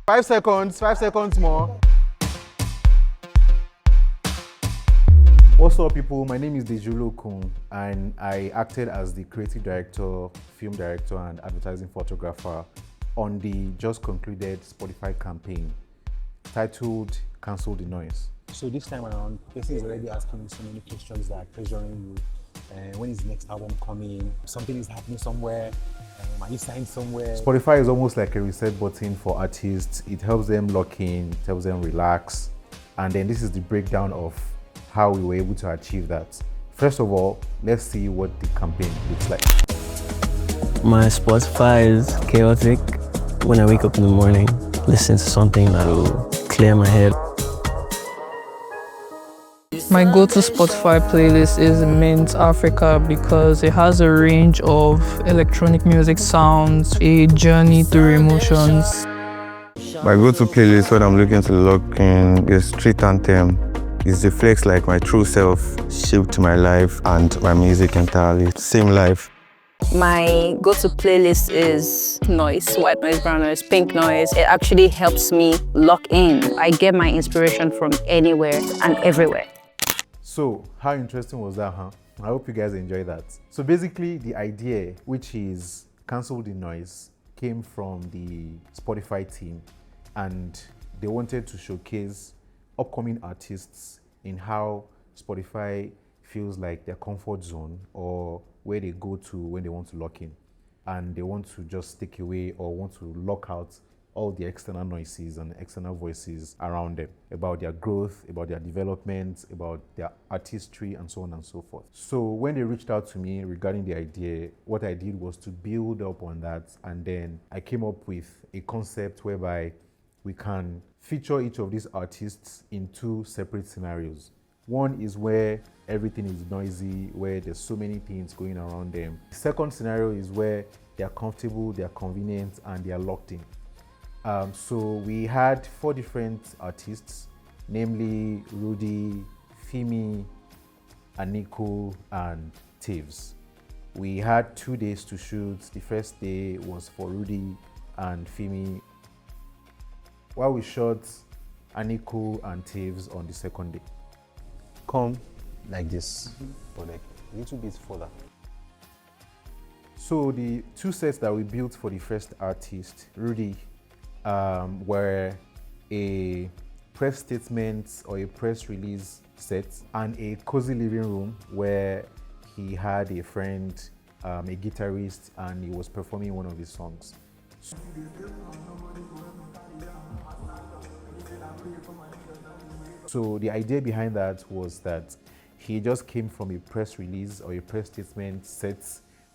5 seconds more. What's up, people? My name is Dejulo Kun, and I acted as the creative director, film director, and advertising photographer on the just concluded Spotify campaign titled Cancel the Noise. So this time around, person is already asking you so many questions that are pressuring you. When is the next album coming? Something is happening somewhere. Are you signed somewhere? Spotify is almost like a reset button for artists. It helps them lock in, it helps them relax. And then this is the breakdown of how we were able to achieve that. First of all, let's see what the campaign looks like. My Spotify is chaotic. When I wake up in the morning, listen to something that'll clear my head. My go-to Spotify playlist is Mint Africa because it has a range of electronic music sounds, a journey through emotions. My go-to playlist when I'm looking to lock in is Street Anthem. It reflects like my true self, shaped my life and my music entirely. Same life. My go-to playlist is noise, white noise, brown noise, pink noise. It actually helps me lock in. I get my inspiration from anywhere and everywhere. So, how interesting was that, huh? I hope you guys enjoyed that. So basically, the idea, which is Cancel the Noise, came from the Spotify team, and they wanted to showcase upcoming artists in how Spotify feels like their comfort zone or where they go to when they want to lock in. And they want to just take away or want to lock out all the external noises and external voices around them about their growth, about their development, about their artistry, and so on and so forth. So when they reached out to me regarding the idea, what I did was to build up on that, and then I came up with a concept whereby we can feature each of these artists in two separate scenarios. One is where everything is noisy, where there's so many things going around them. The second scenario is where they're comfortable, they're convenient, and they're locked in. So we had 4 different artists, namely Rudy, Fimi, Aniku, and Taves. We had 2 days to shoot. The first day was for Rudy and Fimi, while we shot Aniku and Taves on the second day. Come like this, but like a little bit further. So the 2 sets that we built for the first artist, Rudy, were a press statement or a press release set and a cozy living room where he had a friend, a guitarist, and he was performing one of his songs. So the idea behind that was that he just came from a press release or a press statement set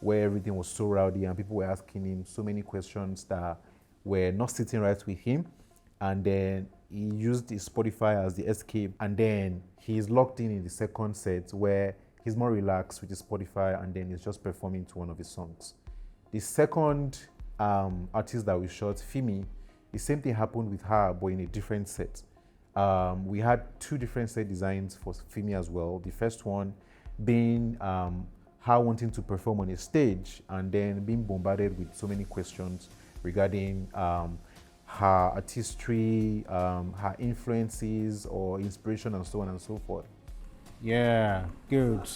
where everything was so rowdy and people were asking him so many questions that were not sitting right with him, and then he used his Spotify as the escape, and then he's locked in the second set where he's more relaxed with his Spotify, and then he's just performing to one of his songs. The second artist that we shot, Fimi, the same thing happened with her, but in a different set. We had 2 different set designs for Fimi as well. The first one being her wanting to perform on a stage and then being bombarded with so many questions regarding her artistry, her influences or inspiration, and so on and so forth. Yeah, good.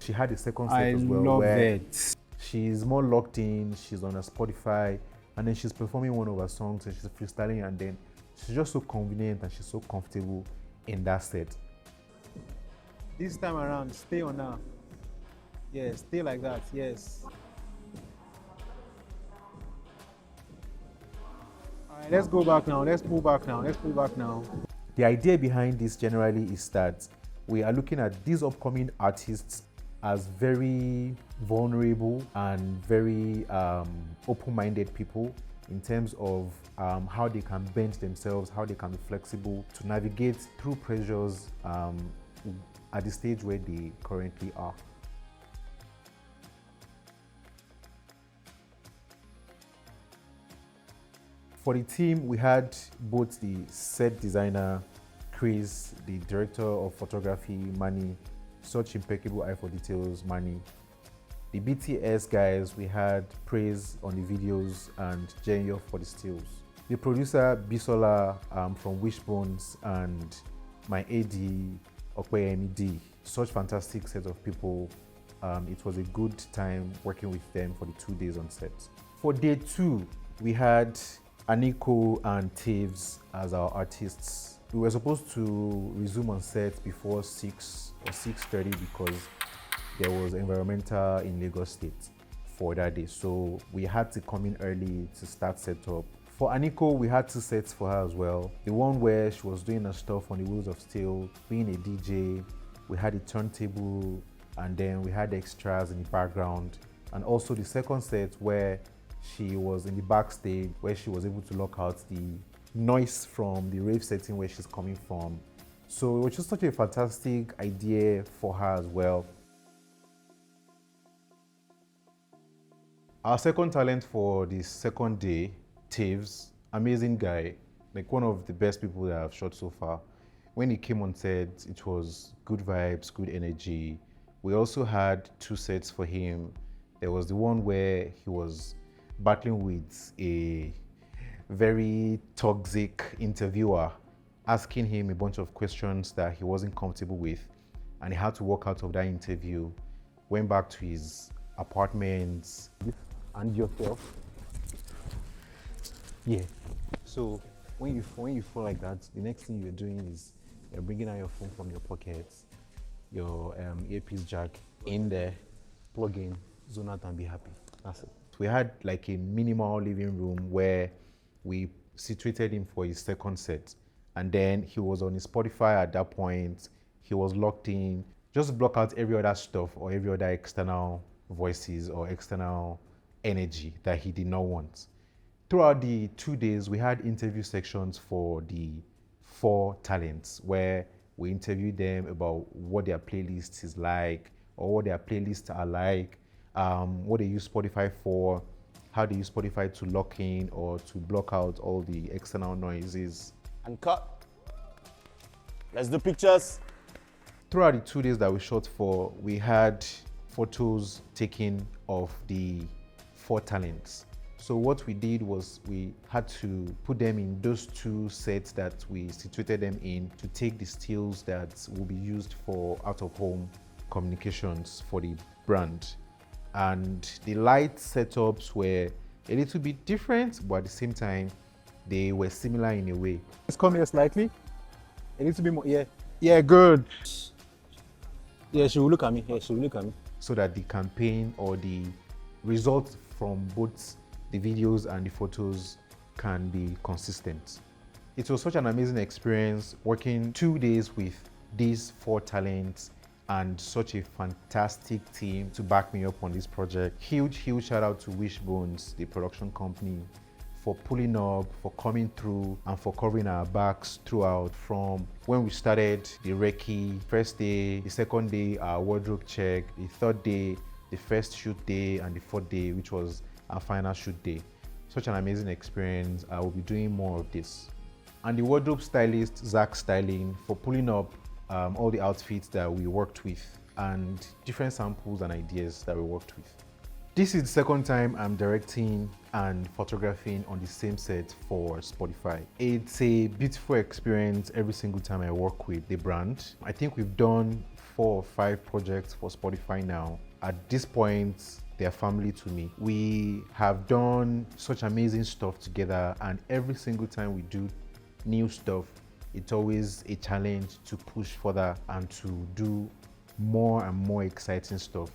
She had a second set I as well love where it. she's more locked in, she's on her Spotify, and then she's performing one of her songs and she's freestyling, and then she's just so convenient and she's so comfortable in that set. This time around, stay on now. Yes, stay like that, yes. All right, let's go back now, let's pull back now. The idea behind this generally is that we are looking at these upcoming artists as very vulnerable and very open-minded people in terms of how they can bend themselves, how they can be flexible to navigate through pressures at the stage where they currently are. For the team, we had both the set designer, Chris, the director of photography, Manny, such impeccable eye for details, Manny. The BTS guys, we had Praise on the videos and Jenyo for the stills. The producer Bisola from Wishbones and my AD Okpeyemi D. Such fantastic set of people. It was a good time working with them for the 2 days on set. For day 2, we had Aniko and Taves as our artists. We were supposed to resume on set before 6 or 6:30 because there was environmental in Lagos State for that day. So we had to come in early to start setup. For Aniko, we had 2 sets for her as well. The one where she was doing her stuff on the Wheels of Steel, being a DJ. We had a turntable, and then we had extras in the background. And also the second set where she was in the backstage, where she was able to lock out the noise from the rave setting where she's coming from. So it was just such a fantastic idea for her as well. Our second talent for the second day, Taves, amazing guy, like one of the best people that I've shot so far. When he came on set, it was good vibes, good energy. We also had 2 sets for him. There was the one where he was battling with a very toxic interviewer, asking him a bunch of questions that he wasn't comfortable with, and he had to walk out of that interview, went back to his apartment. And yourself. Yeah. So when you fall like that, the next thing you're doing is you're bringing out your phone from your pocket, your earpiece jack in there, plug in, zone out and be happy. That's it. We had like a minimal living room where we situated him for his second set, and then he was on his Spotify at that point. He was locked in. Just block out every other stuff or every other external voices or external energy that he did not want. Throughout the 2 days, we had interview sections for the 4 talents where we interviewed them about what their playlist is like or what their playlists are like, what they use Spotify for, how they use Spotify to lock in or to block out all the external noises. And cut. Let's do pictures. Throughout the 2 days that we shot for, we had photos taken of the 4 talents. So what we did was we had to put them in those 2 sets that we situated them in to take the stills that will be used for out-of-home communications for the brand. And the light setups were a little bit different, but at the same time, they were similar in a way. Let's come here slightly. A little bit more. Yeah. Yeah, good. Yeah, she will look at me. Yeah, she will look at me. So that the campaign or the results from both the videos and the photos can be consistent. It was such an amazing experience working 2 days with these 4 talents and such a fantastic team to back me up on this project. Huge shout out to Wishbones, the production company, for pulling up, for coming through, and for covering our backs throughout from when we started the recce, first day, the second day, our wardrobe check, the third day, the first shoot day, and the 4th day, which was our final shoot day. Such an amazing experience. I will be doing more of this. And the wardrobe stylist, Zach Styling, for pulling up all the outfits that we worked with and different samples and ideas that we worked with. This is the second time I'm directing and photographing on the same set for Spotify. It's a beautiful experience every single time I work with the brand. I think we've done 4 or 5 projects for Spotify now. At this point, they're family to me. We have done such amazing stuff together, and every single time we do new stuff, it's always a challenge to push further and to do more and more exciting stuff.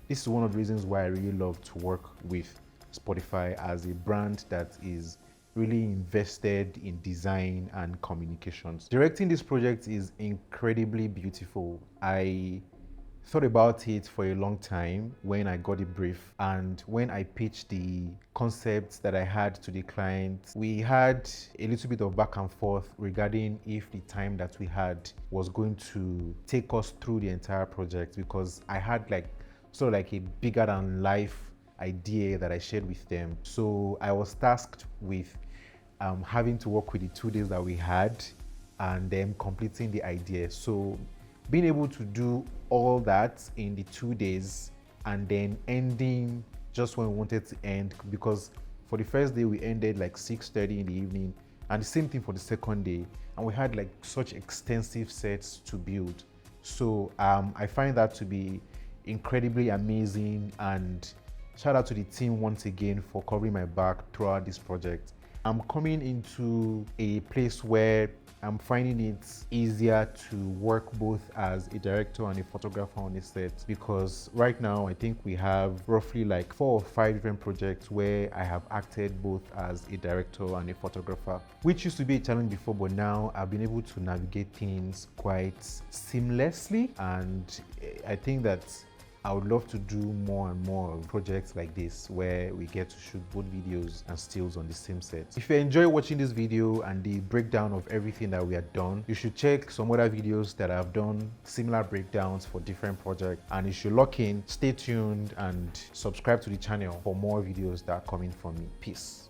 This is one of the reasons why I really love to work with Spotify as a brand that is really invested in design and communications. Directing this project is incredibly beautiful. I thought about it for a long time when I got the brief, and when I pitched the concepts that I had to the client, we had a little bit of back and forth regarding if the time that we had was going to take us through the entire project, because I had sort of like a bigger than life idea that I shared with them. So I was tasked with having to work with the 2 days that we had and then completing the idea. So being able to do all that in the 2 days and then ending just when we wanted to end, because For the first day, we ended like 6:30 in the evening, and the same thing for the second day. And we had like such extensive sets to build. So I find that to be incredibly amazing, and shout out to the team once again for covering my back throughout this project. I'm coming into a place where I'm finding it easier to work both as a director and a photographer on a set, because right now I think we have roughly like 4 or 5 different projects where I have acted both as a director and a photographer, which used to be a challenge before, but now I've been able to navigate things quite seamlessly, and I think that I would love to do more and more projects like this where we get to shoot both videos and stills on the same set. If you enjoy watching this video and the breakdown of everything that we have done, you should check some other videos that I've done similar breakdowns for different projects, and you should lock in, stay tuned, and subscribe to the channel for more videos that are coming from me. Peace.